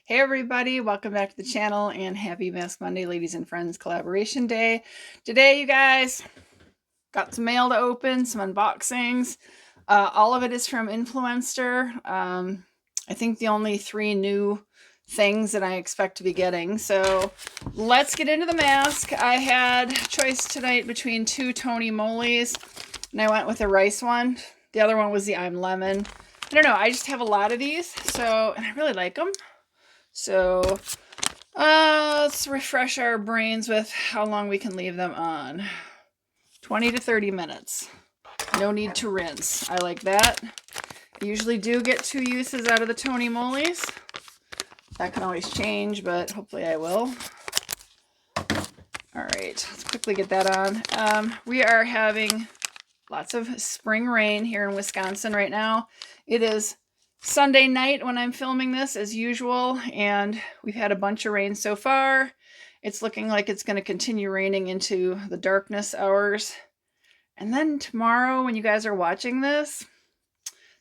Hey everybody, welcome back to the channel and happy Mask Monday Ladies and Friends Collaboration Day. Today, you guys, got some mail to open, some unboxings. All of it is from Influenster. I think the only 3 new things that I expect to be getting. So let's get into the mask. I had a choice tonight between 2 Tony Moles, and I went with the rice one. The other one was the I'm Lemon. I don't know, I just have a lot of these, so, and I really like them. So let's refresh our brains with how long we can leave them on. 20 to 30 minutes. No need to rinse. I like that. I usually do get 2 uses out of the Tony Moles. That can always change, but hopefully I will. All right, let's quickly get that on. We are having lots of spring rain here in Wisconsin right now. It is Sunday night when I'm filming this, as usual, and we've had a bunch of rain so far. It's looking like it's going to continue raining into the darkness hours. And then tomorrow, when you guys are watching this,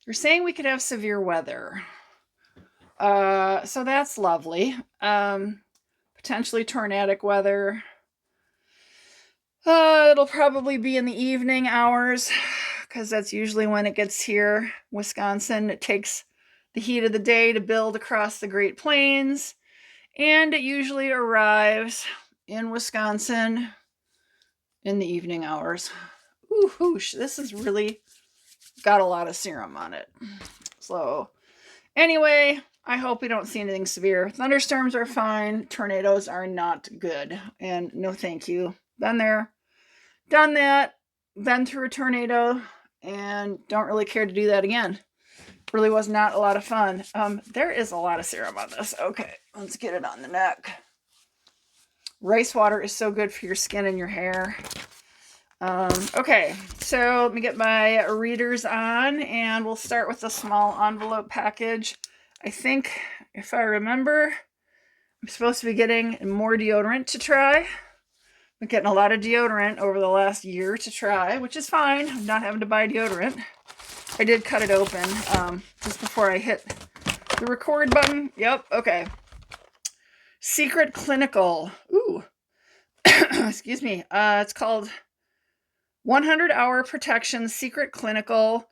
they're saying we could have severe weather. So that's lovely. Potentially tornadic weather. It'll probably be in the evening hours, because that's usually when it gets here. Wisconsin, it takes the heat of the day to build across the Great Plains, and it usually arrives in Wisconsin in the evening hours. Ooh, whoosh, this has really got a lot of serum on it. So anyway, I hope we don't see anything severe. Thunderstorms are fine. Tornadoes are not good. And no thank you. Been there, done that, been through a tornado, and don't really care to do that again. Really was not a lot of fun. There is a lot of serum on this. Okay, let's get it on the neck. Rice water is so good for your skin and your hair. Okay, so let me get my readers on, and we'll start with the small envelope package. I think, if I remember, I'm supposed to be getting more deodorant to try. I'm getting a lot of deodorant over the last year to try, which is fine. I'm not having to buy deodorant. I did cut it open just before I hit the record button. Yep, okay. Secret Clinical. Ooh. Excuse me. It's called 100-Hour Protection Secret Clinical.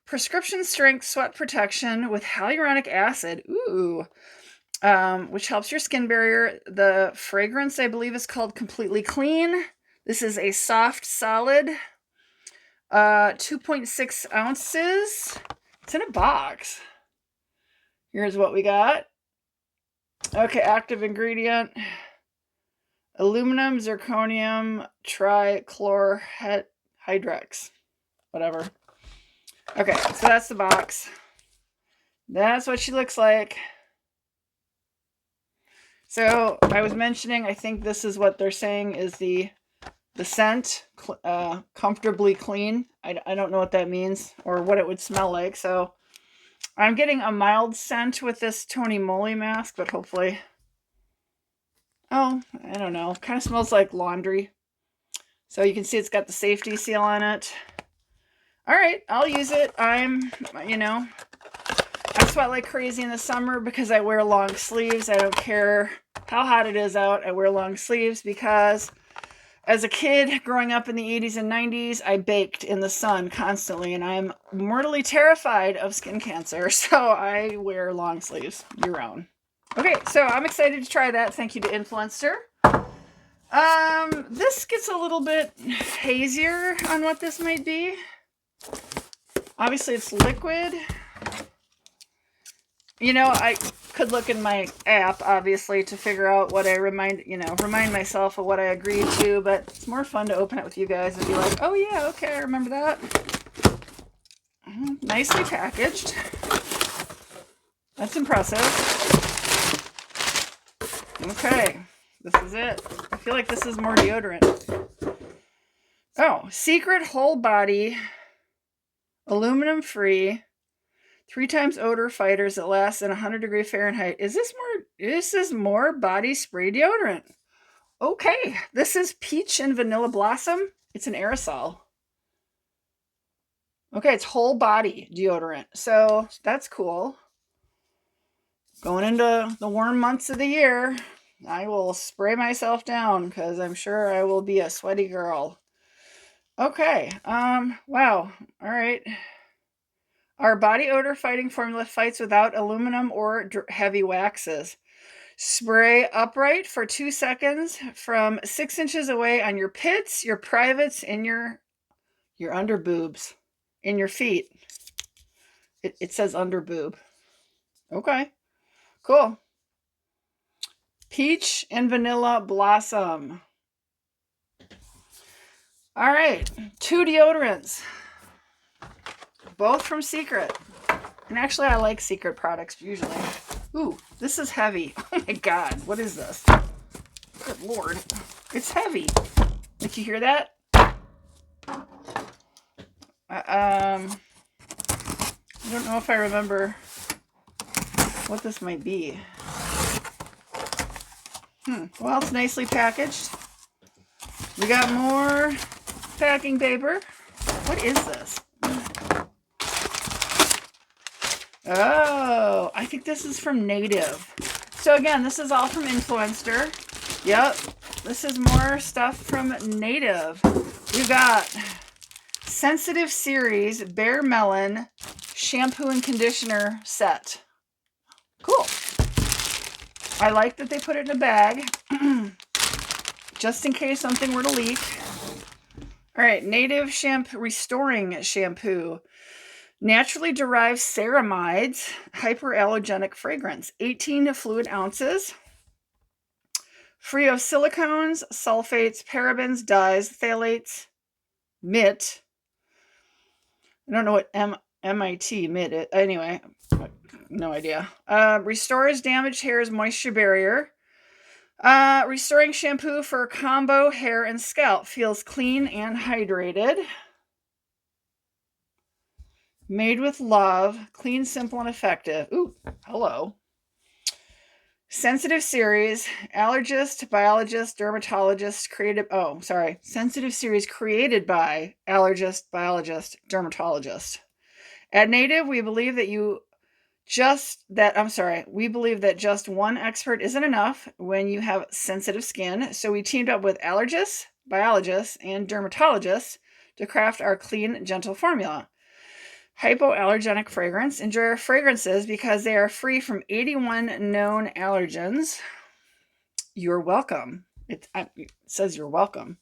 Prescription strength sweat protection with hyaluronic acid. Ooh. Which helps your skin barrier. The fragrance, I believe, is called Completely Clean. This is a soft, solid 2.6 ounces. It's in a box. Here's what we got. Okay, active ingredient. Aluminum, zirconium, trichlorhydrex. Whatever. Okay, so that's the box. That's what she looks like. So I was mentioning, I think this is what they're saying is the scent, comfortably clean. I don't know what that means or what it would smell like. So I'm getting a mild scent with this Tony Moly mask, but hopefully, oh, I don't know. Kind of smells like laundry. So you can see it's got the safety seal on it. All right, I'll use it. I sweat like crazy in the summer because I wear long sleeves. I don't care how hot it is out. I wear long sleeves because as a kid growing up in the 80s and 90s, I baked in the sun constantly, and I'm mortally terrified of skin cancer, so I wear long sleeves year-round. Okay, so I'm excited to try that. Thank you to Influenster. This gets a little bit hazier on what this might be. Obviously, it's liquid. You know, I could look in my app, obviously, to figure out what I remind myself of what I agreed to, but it's more fun to open it with you guys and be like, oh yeah, okay, I remember that. Nicely packaged. That's impressive. Okay, this is it. I feel like this is more deodorant. Oh, Secret Whole Body, aluminum free, 3 times odor fighters that last in 100 Fahrenheit. Is this more? This is more body spray deodorant. Okay, this is peach and vanilla blossom. It's an aerosol. Okay, it's whole body deodorant. So that's cool. Going into the warm months of the year, I will spray myself down because I'm sure I will be a sweaty girl. Okay, wow, all right. Our body odor fighting formula fights without aluminum or heavy waxes. Spray upright for 2 seconds from 6 inches away on your pits, your privates, and your under boobs, in your feet. It says under boob. Okay, cool. Peach and vanilla blossom. All right, 2 deodorants, both from Secret. And actually, I like Secret products usually. Ooh, this is heavy. Oh my God, what is this? Good Lord, it's heavy. Did you hear that? I don't know if I remember what this might be. Well, it's nicely packaged. We got more packing paper. What is this? Oh, I think this is from Native. So again, this is all from Influenster. Yep, this is more stuff from Native. We've got Sensitive Series Bare Melon Shampoo and Conditioner Set. Cool. I like that they put it in a bag, just in case something were to leak. All right, Native Shampoo Restoring Shampoo. Naturally derived ceramides, hyperallergenic fragrance. 18 fluid ounces. Free of silicones, sulfates, parabens, dyes, phthalates, MIT. I don't know what MIT, MIT, anyway, no idea. Restores damaged hair's moisture barrier. Restoring shampoo for combo hair and scalp. Feels clean and hydrated. Made with love. Clean, simple, and effective. Ooh, hello. Sensitive Series. Allergist, biologist, dermatologist. Sensitive Series created by allergist, biologist, dermatologist. At Native, we believe that we believe that just one expert isn't enough when you have sensitive skin. So we teamed up with allergists, biologists, and dermatologists to craft our clean, gentle formula. Hypoallergenic fragrance. Enjoy our fragrances because they are free from 81 known allergens. You're welcome. It says you're welcome.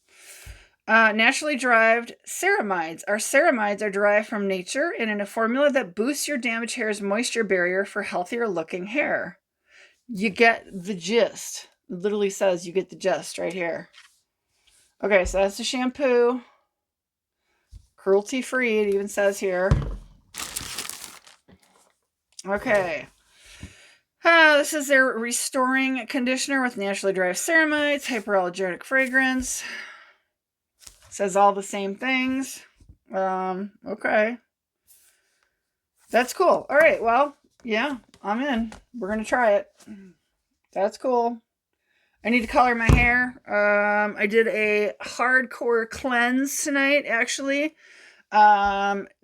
Naturally derived ceramides. Our ceramides are derived from nature and in a formula that boosts your damaged hair's moisture barrier for healthier looking hair. You get the gist. It literally says you get the gist right here. Okay, so that's the shampoo. Cruelty-free, it even says here. Okay. This is their restoring conditioner with naturally derived ceramides, hyperallergenic fragrance. Says all the same things. Okay. That's cool. All right, well, yeah, I'm in. We're going to try it. That's cool. I need to color my hair. I did a hardcore cleanse tonight, actually.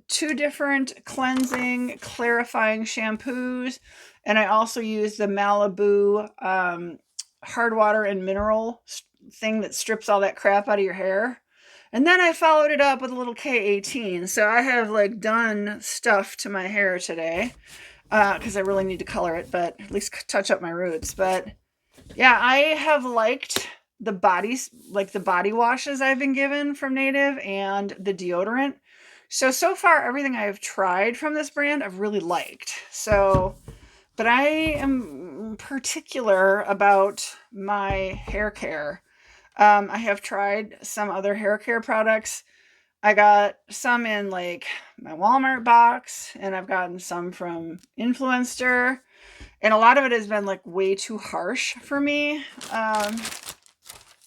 2 different cleansing, clarifying shampoos. And I also used the Malibu hard water and mineral thing that strips all that crap out of your hair. And then I followed it up with a little K18. So I have like done stuff to my hair today because I really need to color it, but at least touch up my roots. But yeah, I have liked the body washes I've been given from Native and the deodorant. So far, everything I've tried from this brand, I've really liked. So, but I am particular about my hair care. I have tried some other hair care products. I got some in like my Walmart box, and I've gotten some from Influenster. And a lot of it has been like way too harsh for me.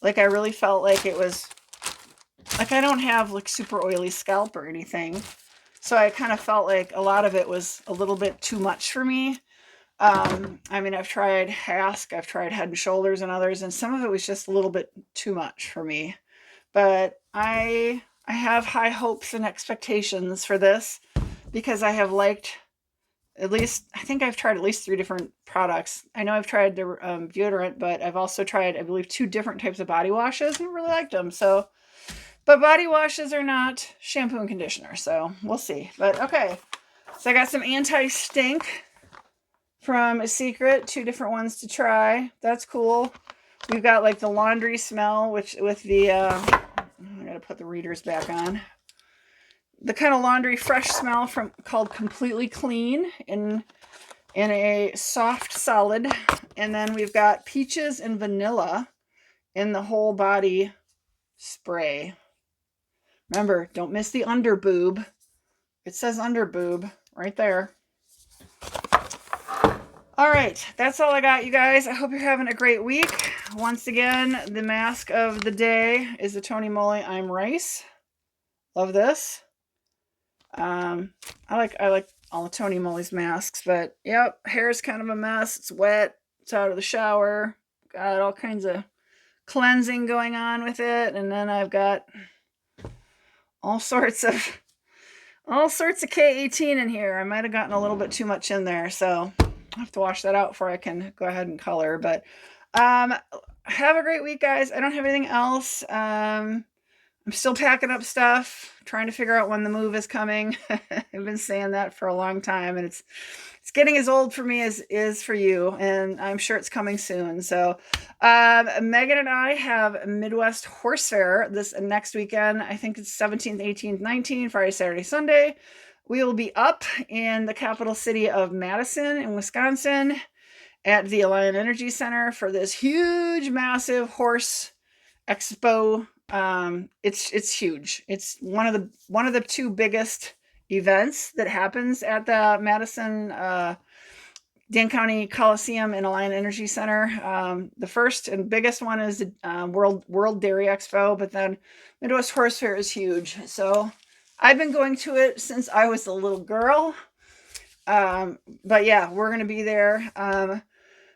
Like I really felt like it was, like I don't have like super oily scalp or anything. So I kind of felt like a lot of it was a little bit too much for me. I mean, I've tried Hask, I've tried Head and Shoulders and others, and some of it was just a little bit too much for me. But I have high hopes and expectations for this because I have liked at least, I think I've tried at least 3 different products. I know I've tried the deodorant, but I've also tried, I believe, 2 different types of body washes and really liked them. So, but body washes are not shampoo and conditioner, so we'll see. But okay, so I got some anti-stink from Secret, 2 different ones to try. That's cool. We've got like the laundry smell, which with the, I gotta put the readers back on. The kind of laundry fresh smell from called Completely Clean in a soft solid. And then we've got peaches and vanilla in the whole body spray. Remember, don't miss the under boob. It says under boob right there. All right, that's all I got, you guys. I hope you're having a great week. Once again, the mask of the day is the Tony Moly I'm Rice. Love this. I like all of Tony Moly's masks, but yep, hair's kind of a mess. It's wet. It's out of the shower. Got all kinds of cleansing going on with it, and then I've got all sorts of K18 in here. I might have gotten a little bit too much in there, so I have to wash that out before I can go ahead and color. But have a great week, guys. I don't have anything else. I'm still packing up stuff, trying to figure out when the move is coming. I've been saying that for a long time, and it's getting as old for me as is for you, and I'm sure it's coming soon. So Megan and I have Midwest Horse Fair this next weekend. I think it's 17th, 18th, 19th, Friday, Saturday, Sunday. We will be up in the capital city of Madison in Wisconsin at the Alliant Energy Center for this huge, massive horse expo. It's huge. It's one of the 2 biggest events that happens at the Madison Dane County Coliseum and Alliant Energy Center. The first and biggest one is the World Dairy Expo, but then Midwest Horse Fair is huge. So I've been going to it since I was a little girl. But yeah, we're going to be there.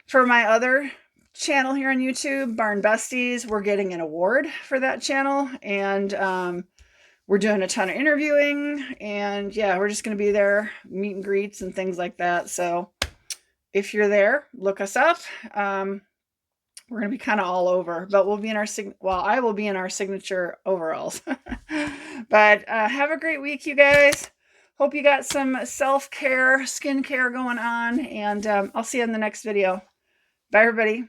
For my other channel here on YouTube, Barn Besties, we're getting an award for that channel, and we're doing a ton of interviewing, and yeah, we're just going to be there, meet and greets and things like that. So if you're there, look us up. We're going to be kind of all over, but we'll be in our I will be in our signature overalls. But have a great week, you guys. Hope you got some self-care, skincare going on, and I'll see you in the next video. Bye, everybody.